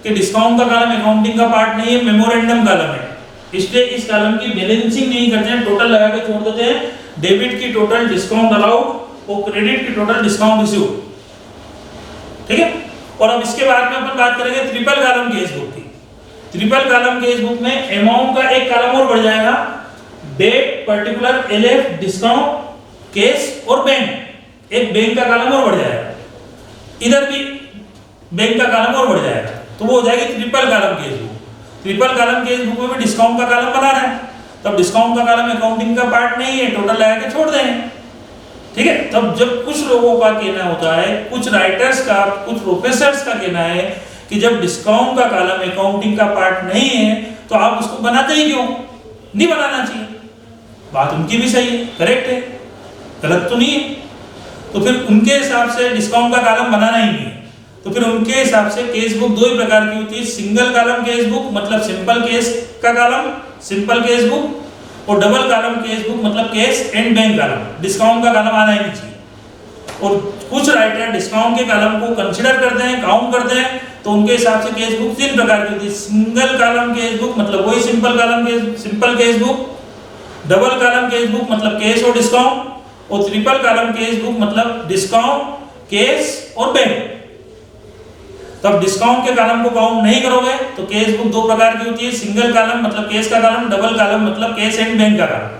Speaker 2: कि डिस्काउंट का कॉलम अकाउंटिंग का पार्ट नहीं है, मेमोरेंडम कॉलम है, इसलिए इस कॉलम की बैलेंसिंग नहीं करते हैं, टोटल लगा के छोड़ देते हैं। डेबिट की टोटल डिस्काउंट अलाउड और क्रेडिट की टोटल डिस्काउंट रिसीव, ठीक है। और अब इसके बाद में अपन बात करेंगे ट्रिपल कॉलम केस बुक की। ट्रिपल कॉलम केस बुक में अमाउंट का एक कॉलम और बढ़ जाएगा, date, particular, LF, discount, cash और बैंक। एक बैंक का कॉलम और बढ़ जाएगा, इधर भी बैंक का कॉलम और बढ़ जाएगा, तो वो हो जाएगी triple column cash book. Triple column cash book में भी डिस्काउंट का कॉलम बना रहे हैं, तब डिस्काउंट का कॉलम अकाउंटिंग का पार्ट नहीं है, टोटल लगा के छोड़ देंगे, ठीक है। तब जब कुछ लोगों का कहना होता है, कुछ राइटर्स का, कुछ प्रोफेसर्स का कहना है कि जब डिस्काउंट का कॉलम अकाउंटिंग का पार्ट नहीं है तो आप उसको बनाते ही क्यों? नहीं बनाना चाहिए। बात उनकी भी सही है, करेक्ट है, गलत तो नहीं है। तो फिर उनके हिसाब से डिस्काउंट का कॉलम बनाना ही नहीं है। तो फिर उनके हिसाब से केस बुक दो ही प्रकार की होती है, सिंगल कॉलम केस बुक मतलब सिंपल केस का कॉलम, सिंपल केस बुक, और डबल कॉलम केस बुक मतलब case and bank column. Discount का कॉलम आना ही नहीं चाहिए। और कुछ राइटर डिस्काउंट के कॉलम को कंसीडर करते हैं, काउंट करते हैं, तो उनके हिसाब से केस बुक तीन प्रकार की होती है। सिंगल कॉलम केस बुक मतलब वही simple column case, simple cash book, double column cash book मतलब केस और डिस्काउंट, और ट्रिपल कॉलम केस बुक मतलब डिस्काउंट, केस और बैंक। तब डिस्काउंट के कॉलम को काउंट नहीं करोगे तो केस बुक दो प्रकार की होती है, सिंगल कॉलम मतलब केस का कॉलम, डबल कॉलम मतलब केस एंड बैंक का कॉलम।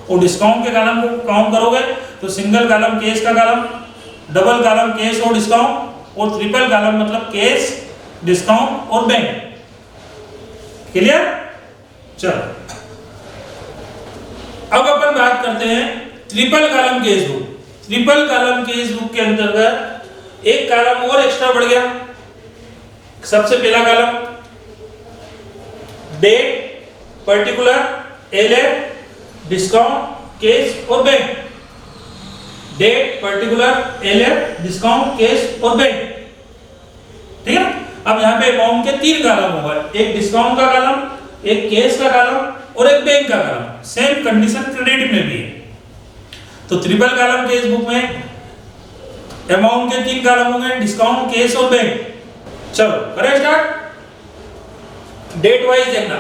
Speaker 2: और डिस्काउंट के कॉलम को काउंट करोगे तो सिंगल कॉलम केस का कॉलम, डबल कॉलम केस और डिस्काउंट, और ट्रिपल कॉलम मतलब केस, डिस्काउंट और बैंक। क्लियर? चलो अब अपन बात करते हैं triple column cash book. Triple column cash book के अंतर्गत एक कॉलम और एक्स्ट्रा बढ़ गया। सबसे पहला column date, particular, LF, discount, cash और bank. Date, particular, LF, discount, cash और बैंक। ठीक है? अब यहाँ पे अमाउंट के 3 कॉलम होगा, एक डिस्काउंट का कॉलम, एक केस का कॉलम और एक बैंक का कॉलम। सेम कंडीशन क्रेडिट में भी है। तो ट्रिपल कॉलम केस बुक में अमाउंट के 3 कॉलम होंगे, डिस्काउंट, केस और बैंक। चलो करें स्टार्ट। डेट वाइज देखना,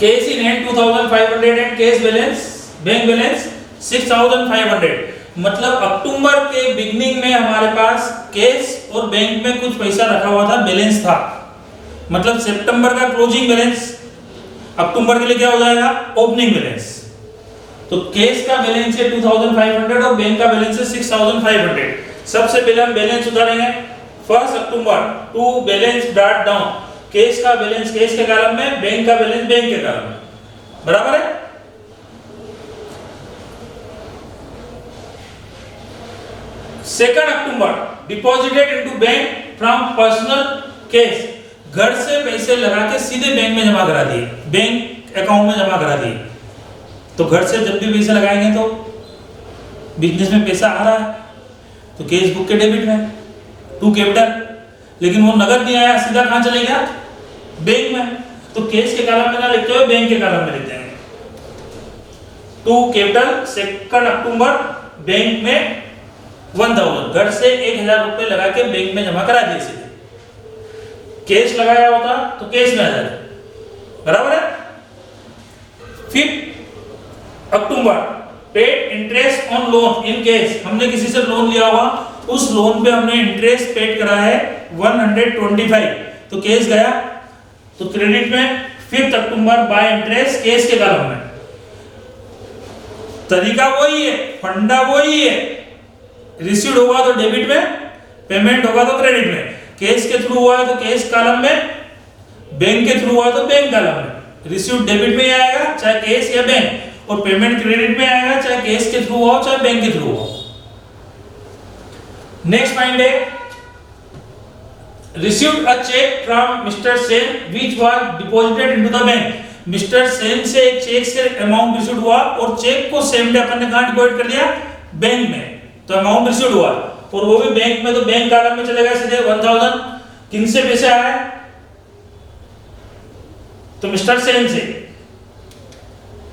Speaker 2: case in hand 2500 and case balance, bank balance 6500। मतलब अक्टूबर के बिगनिंग में हमारे पास केस और बैंक में कुछ पैसा रखा हुआ था, बैलेंस था। मतलब सितंबर का क्लोजिंग बैलेंस अक्टूबर के लिए क्या हो जाएगा? Opening balance. तो केस का बैलेंस है 2500 और बैंक का बैलेंस है 6500। सबसे पहले हम बैलेंस उतारेंगे। 1 अक्टूबर टू बैलेंस डॉट डाउन, केस का बैलेंस केस के कॉलम में, बैंक का बैलेंस बैंक के कॉलम में। बराबर है? 2 अक्टूबर deposited into bank from personal cash, घर से पैसे लगा के सीधे बैंक में जमा करा दिए, बैंक अकाउंट में जमा करा दिए। तो घर से जब भी पैसे लगाएंगे तो बिजनेस में पैसा आ रहा है तो केस बुक के डेबिट में टू कैपिटल, लेकिन वो नगद नहीं आया, सीधा कहां चले गया? बैंक में। तो केस के कॉलम में ना लिखते हुए बैंक के कॉलम में लिख देंगे टू कैपिटल 2 अक्टूबर बैंक में 1000, घर से 1000 रुपए लगा के बैंक में जमा करा दिए सीधे। केस लगाया होता तो केस में आ जाता। बराबर है? 5 अक्टूबर paid interest on loan in cash, हमने किसी से लोन लिया होगा, उस लोन पे हमने इंटरेस्ट पेड करा है 125, तो केस गया। तो क्रेडिट में 5 अक्टूबर बाय इंटरेस्ट केस के कॉलम में। तरीका वही है, फंडा वही है। रिसीव्ड होगा तो डेबिट में, पेमेंट होगा तो क्रेडिट में। केस के थ्रू हुआ है तो केस कॉलम में, बैंक के थ्रू हुआ तो बैंक कॉलम में। रिसीव्ड डेबिट में आएगा चाहे केस या बैंक, और पेमेंट क्रेडिट में आएगा चाहे केस के थ्रू हो चाहे बैंक के थ्रू हो। नेक्स्ट पॉइंट है received a cheque from mister Sen which was deposited into the bank. Mister Sen से एक चेक से अमाउंट रिसीव्ड हुआ और चेक को सेम डे अपन ने कहां डिपॉजिट कर दिया? बैंक में। तो अमाउंट रिसीव्ड हुआ और वो भी बैंक में, तो बैंक कॉलम में चलेगा सीधे 1000। किन से पैसे आए? तो मिस्टर सेन से।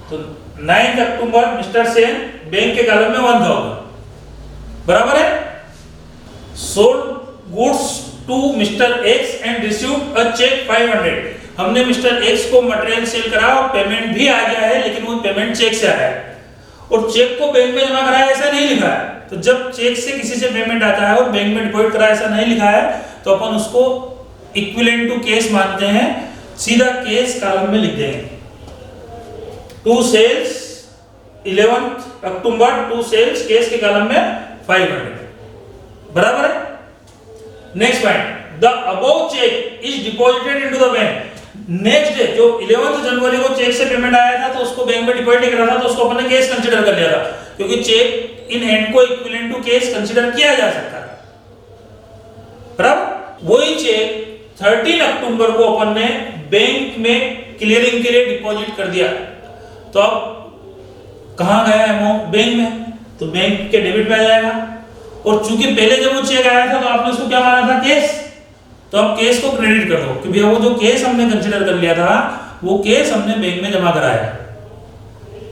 Speaker 2: तो 9 अक्टूबर मिस्टर सेन बैंक के कॉलम में 1000। बराबर है? Sold goods to mister X and received a cheque 500। हमने मिस्टर एक्स को मटेरियल सेल करा और पेमेंट भी आ गया है, लेकिन वो पेमेंट चेक से आया है और चेक को बैंक में जमा कराया ऐसा नहीं लिखा है। तो जब चेक से किसी से पेमेंट आता है और बैंक में डिपॉजिट करा ऐसा नहीं लिखा है तो अपन उसको इक्विवेलेंट टू केस मानते हैं, सीधा केस कॉलम में लिख देंगे। To sales 11 October to sales cash के कॉलम में 500। बराबर है? Next point, the above cheque is deposited into the bank. Next day जो 11 जनवरी को चेक से पेमेंट आया था तो उसको बैंक में डिपॉजिट करा था, तो उसको अपन ने केस कंसीडर कर लिया था, क्योंकि चेक इन हैंड को इक्विवेलेंट टू केस कंसीडर किया जा सकता है। बराबर? वही चेक 13 अक्टूबर को अपन ने बैंक में क्लियरिंग के लिए डिपॉजिट कर दिया, तो अब कहां गया अमाउंट? बैंक में। तो बैंक के डेबिट में आ जाएगा। और चूंकि पहले जब वो चेक आया था तो आपने उसको क्या माना था? केस। तो अब केस को क्रेडिट कर दो कि भैया वो जो केस हमने कंसीडर कर लिया था वो केस हमने बैंक में जमा कराया,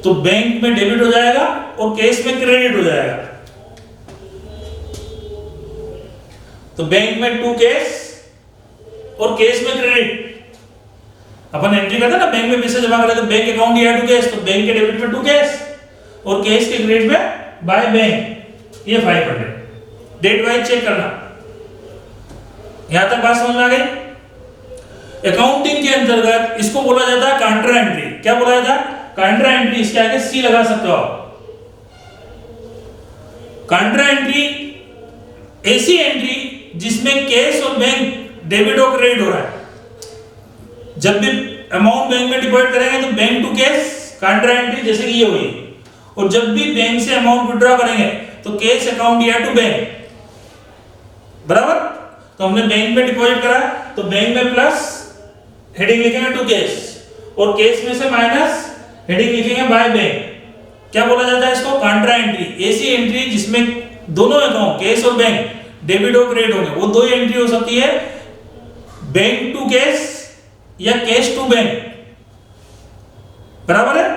Speaker 2: तो बैंक में डेबिट हो जाएगा और केस में क्रेडिट हो जाएगा। तो बैंक में 2 केस और केस में क्रेडिट। अपन एंट्री करते हैं ना, बैंक में पैसे जमा करें तो बैंक अकाउंट ही है 2 केस, तो बैंक के डेबिट में 2 केस और केस के क्रेडिट में बाय बैंक ये 500। डेट वाइज चेक करना। यहां तक बात समझ में आ गई? अकाउंटिंग के अंतर्गत इसको बोला जाता है काउंटर एंट्री। क्या बोला जाता है? कंट्रा एंट्री, इसके आगे सी लगा सकते हो आप। कंट्रा एंट्री ऐसी एंट्री जिसमें कैश और बैंक डेबिट और क्रेडिट हो रहा है। जब भी अमाउंट बैंक में डिपॉजिट करेंगे तो bank to cash contra entry जैसे कि ये हुई, और जब भी बैंक से अमाउंट विड्रॉ करेंगे तो कैश अकाउंट या टू बैंक, बराबर। तो हमने बैंक में डिपॉजिट करा तो बैंक में प्लस हेडिंग लिखेंगे टू कैश, और कैश में से माइनस हेडिंग लिखेंगे बाय बैंक। क्या बोला जाता है इसको? कंट्रा एंट्री। ऐसी एंट्री जिसमें दोनों अकाउंट कैश और बैंक डेबिट और क्रेडिट होंगे। वो दो एंट्री हो सकती है, बैंक टू कैश या कैश टू बैंक, बराबर है।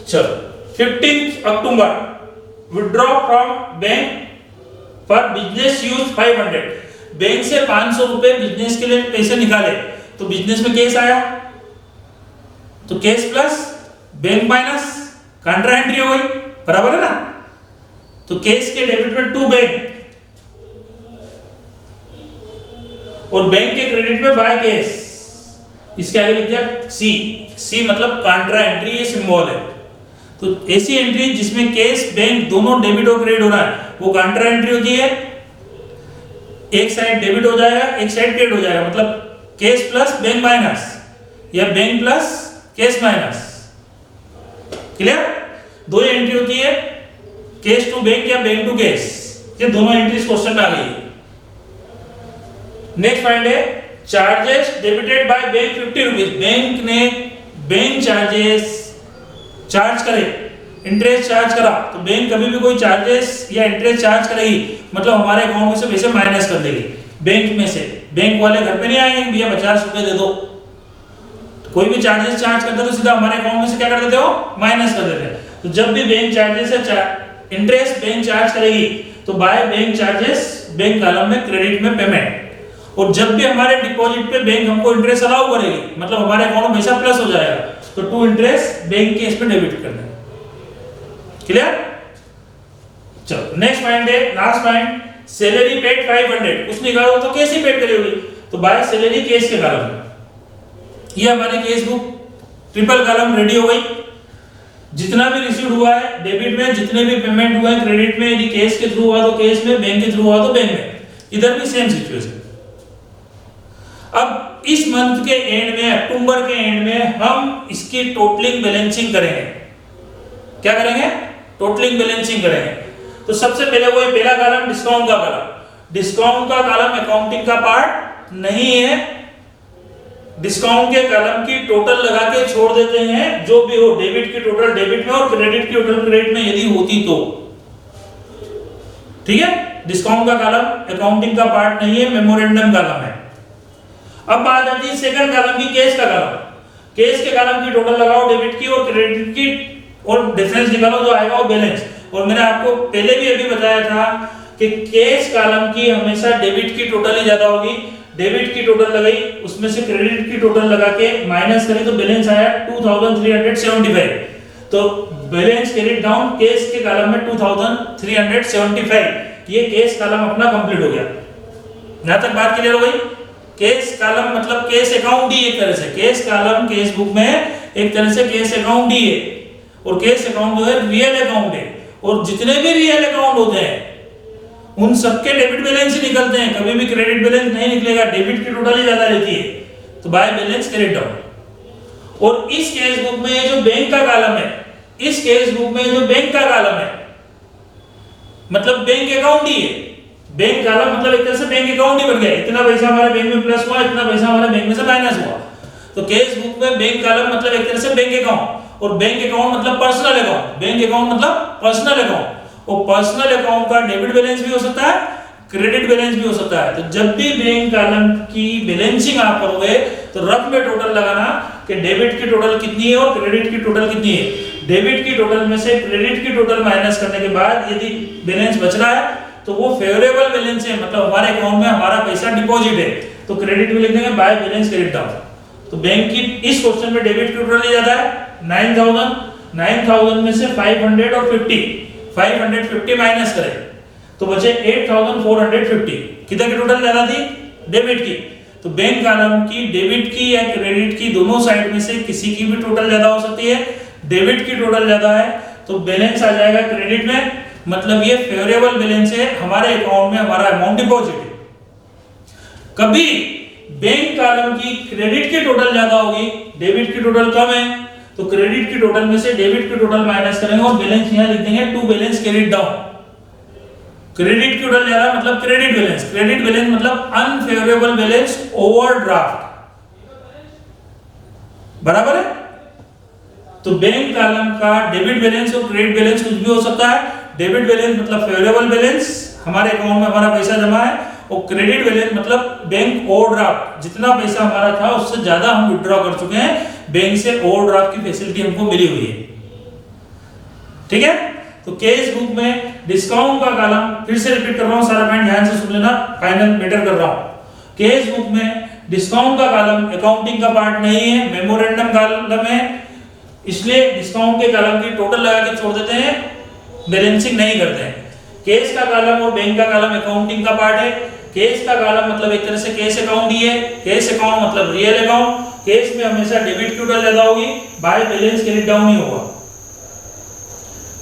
Speaker 2: चलो 15 अक्टूबर withdraw from bank for business use 500। Bank से 500 रुपए बिजनेस के लिए पैसे निकाले तो बिजनेस में कैश आया, तो cash plus bank minus कंट्रा entry हो गई, बराबर है ना। तो कैश के डेबिट में टू बैंक और बैंक के क्रेडिट में बाय कैश, इसके आगे लिख दिया सी। सी मतलब कंट्रा एंट्री, ये सिंबल है। तो ऐसी एंट्री जिसमें कैश बैंक दोनों डेबिट और क्रेडिट हो रहा है वो कंट्रा एंट्री होती है। एक साइड डेबिट हो जाएगा, एक साइड क्रेडिट हो जाएगा, मतलब कैश प्लस बैंक माइनस या bank plus cash minus. Clear? दो एंट्री होती है, कैश टू बैंक या बैंक टू कैश। ये दोनों एंट्रीज क्वेश्चन में आ गई है। नेक्स्ट पॉइंट है charges debited by bank 50 rupees. Bank ने बैंक चार्जेस चार्ज करे, इंटरेस्ट चार्ज करा, तो बैंक कभी भी कोई चार्जेस या इंटरेस्ट चार्ज करेगी, मतलब हमारे अकाउंट में से पैसे माइनस कर देगी बैंक में से। बैंक वाले घर पे नहीं आएंगे भैया 50 रुपए दे दो, तो कोई भी चार्जेस चार्ज करते तो सीधा हमारे अकाउंट में से क्या कर देते हो? माइनस कर देते हैं। तो जब भी बैंक चार्जेस या इंटरेस्ट बैंक चार्ज करेगी तो by bank charges bank column में क्रेडिट में पेमेंट। और जब भी हमारे डिपॉजिट पे बैंक हमको इंटरेस्ट अलाउ करेगी, मतलब हमारे अकाउंट में पैसा प्लस हो जाएगा, तो टू इंटरेस्ट बैंक के इसमें डेबिट कर देंगे। क्लियर? चलो नेक्स्ट पॉइंट है, लास्ट पॉइंट, सैलरी पेड 500। कुछ निकालो तो कैसे पेड करी होगी? तो बाय सैलरी कैश के कॉलम में। ये हमारी case book triple column ready हो गई। जितना भी रिसीव हुआ है डेबिट में, जितने भी पेमेंट हुआ है क्रेडिट में, यदि कैश के थ्रू हुआ तो कैश में, बैंक के थ्रू हुआ तो बैंक में। इधर भी सेम सिचुएशन। अब इस मंथ के एंड में, अक्टूबर के एंड में हम इसकी टोटलिंग बैलेंसिंग करेंगे। क्या करेंगे? टोटलिंग बैलेंसिंग करेंगे। तो सबसे पहले वो पहला कॉलम डिस्काउंट का कॉलम। डिस्काउंट का कॉलम अकाउंटिंग का पार्ट नहीं है। डिस्काउंट के कॉलम की टोटल लगा के छोड़ देते हैं, जो भी हो, डेबिट की टोटल डेबिट में और क्रेडिट की टोटल क्रेडिट में यदि होती तो। ठीक है? डिस्काउंट का कॉलम अकाउंटिंग का पार्ट नहीं है, मेमोरेंडम कॉलम है। अब बात आती है सेकंड कॉलम की, कैश का कॉलम। कैश के कॉलम की टोटल लगाओ डेबिट की और क्रेडिट की, और डिफरेंस निकालो जो आएगा वो बैलेंस। और मैंने आपको पहले भी अभी बताया था कि कैश कॉलम की हमेशा डेबिट की टोटल ही ज्यादा होगी। डेबिट की टोटल लगाई, उसमें से क्रेडिट की टोटल लगा के माइनस करी तो बैलेंस आया 2375। तो बैलेंस कैरिड डाउन कैश के कॉलम में 2375। ये कैश कॉलम अपना कंप्लीट हो गया। यहां तक बात क्लियर हो गई? कैश कॉलम मतलब कैश अकाउंट ही, एक तरह से कैश कॉलम केस बुक में एक तरह से कैश अकाउंट ही है। और कैश अकाउंट जो है रियल अकाउंट है, और जितने भी रियल अकाउंट होते हैं उन सबके डेबिट बैलेंस ही निकलते हैं, कभी भी क्रेडिट बैलेंस नहीं निकलेगा। डेबिट की टोटल ही ज्यादा रहती है, तो बाय बैलेंस क्रेडिट डाउन। और इस केस बुक में जो बैंक का कॉलम है, इस केस बुक में जो बैंक का कॉलम है मतलब बैंक अकाउंट ही है। बैंक कॉलम मतलब एक तरह से बैंक अकाउंट ही बन गया। इतना पैसा हमारे बैंक में प्लस हुआ, इतना पैसा हमारे बैंक में से माइनस हुआ। तो केस बुक में बैंक कॉलम मतलब एक तरह से बैंक अकाउंट, और बैंक अकाउंट मतलब पर्सनल अकाउंट। बैंक अकाउंट मतलब पर्सनल अकाउंट, और पर्सनल अकाउंट का डेबिट बैलेंस भी हो सकता है, क्रेडिट बैलेंस भी हो सकता है। तो जब भी बैंक कॉलम की बैलेंसिंग आप करोगे तो रफ में टोटल लगाना कि डेबिट की टोटल कितनी है और क्रेडिट की टोटल कितनी है। डेबिट की टोटल में से क्रेडिट की टोटल माइनस करने के बाद यदि बैलेंस बच रहा है तो वो फेवरेबल बैलेंस है, मतलब हमारे अकाउंट में हमारा पैसा डिपॉजिट है, तो क्रेडिट में लिख देंगे बाय बैलेंस क्रेडिट डाउन। तो बैंक की इस क्वेश्चन में डेबिट की टोटल ज्यादा है 9000। 9000 में से 500 और 550 माइनस करें तो बचे 8450। किधर की टोटल ज्यादा थी? डेबिट की। तो तो बैंक कॉलम की डेबिट की या क्रेडिट की दोनों साइड में से किसी की भी टोटल ज्यादा हो सकती है। डेबिट की टोटल ज्यादा है तो बैलेंस आ जाएगा क्रेडिट में, मतलब ये फेवरेबल बैलेंस है, हमारे अकाउंट में हमारा अमाउंट डिपॉजिट है। कभी बैंक कॉलम की क्रेडिट की टोटल ज्यादा होगी, डेबिट की टोटल कम है, तो क्रेडिट की टोटल में से डेबिट की टोटल माइनस करेंगे और बैलेंस यहां लिख देंगे to balance carried down. Credit की टोटल ज्यादा मतलब क्रेडिट बैलेंस मतलब अनफेवरेबल बैलेंस ओवरड्राफ्ट, बराबर है। तो बैंक कॉलम का डेबिट बैलेंस और क्रेडिट बैलेंस कुछ भी हो सकता है। डेबिट बैलेंस मतलब फेवरेबल बैलेंस, हमारे अकाउंट में हमारा पैसा जमा है, और क्रेडिट बैलेंस मतलब बैंक ओवरड्राफ्ट, जितना पैसा हमारा था उससे ज्यादा हम विथड्रॉ कर चुके हैं, बैंक से ओवरड्राफ्ट की फैसिलिटी हमको मिली हुई है। ठीक है, तो केस बुक में डिस्काउंट का कॉलम, फिर से रिपीट कर रहा हूं, सारा पॉइंट ध्यान से सुन लेना, फाइनल मैटर कर रहा हूं। केस बुक में डिस्काउंट का कॉलम अकाउंटिंग का पार्ट नहीं है, मेमोरेंडम कॉलम है, इसलिए डिस्काउंट के कॉलम की टोटल लगा के छोड़ देते हैं, बैलेंसिंग नहीं करते हैं। केस का कॉलम और बैंक का कॉलम अकाउंटिंग का पार्ट है। केस का कॉलम मतलब एक तरह से केस अकाउंट ही है, केस अकाउंट मतलब रियल अकाउंट। केस में हमेशा डेबिट की टोटल ज्यादा होगी, बाय बैलेंस कैरिड डाउन ही होगा।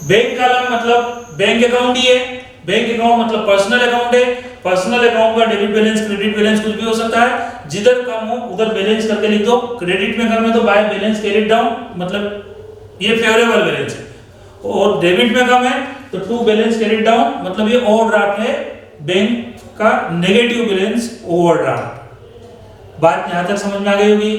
Speaker 2: बैंक कॉलम मतलब बैंक अकाउंट ही है, बैंक अकाउंट मतलब पर्सनल अकाउंट है, पर्सनल अकाउंट का डेबिट बैलेंस क्रेडिट बैलेंस कुछ भी हो सकता है, जिधर कम हो उधर बैलेंस करके लिख दो। क्रेडिट में कम है तो बाय बैलेंस कैरिड डाउन, मतलब ये फेवरेबल बैलेंस है, और डेबिट में कम है तो टू बैलेंस कैरिड डाउन, मतलब ये ओवरड्राफ्ट है, बैंक का नेगेटिव बैलेंस ओवरड्राफ्ट। बात यहां तक समझ में आ गई होगी।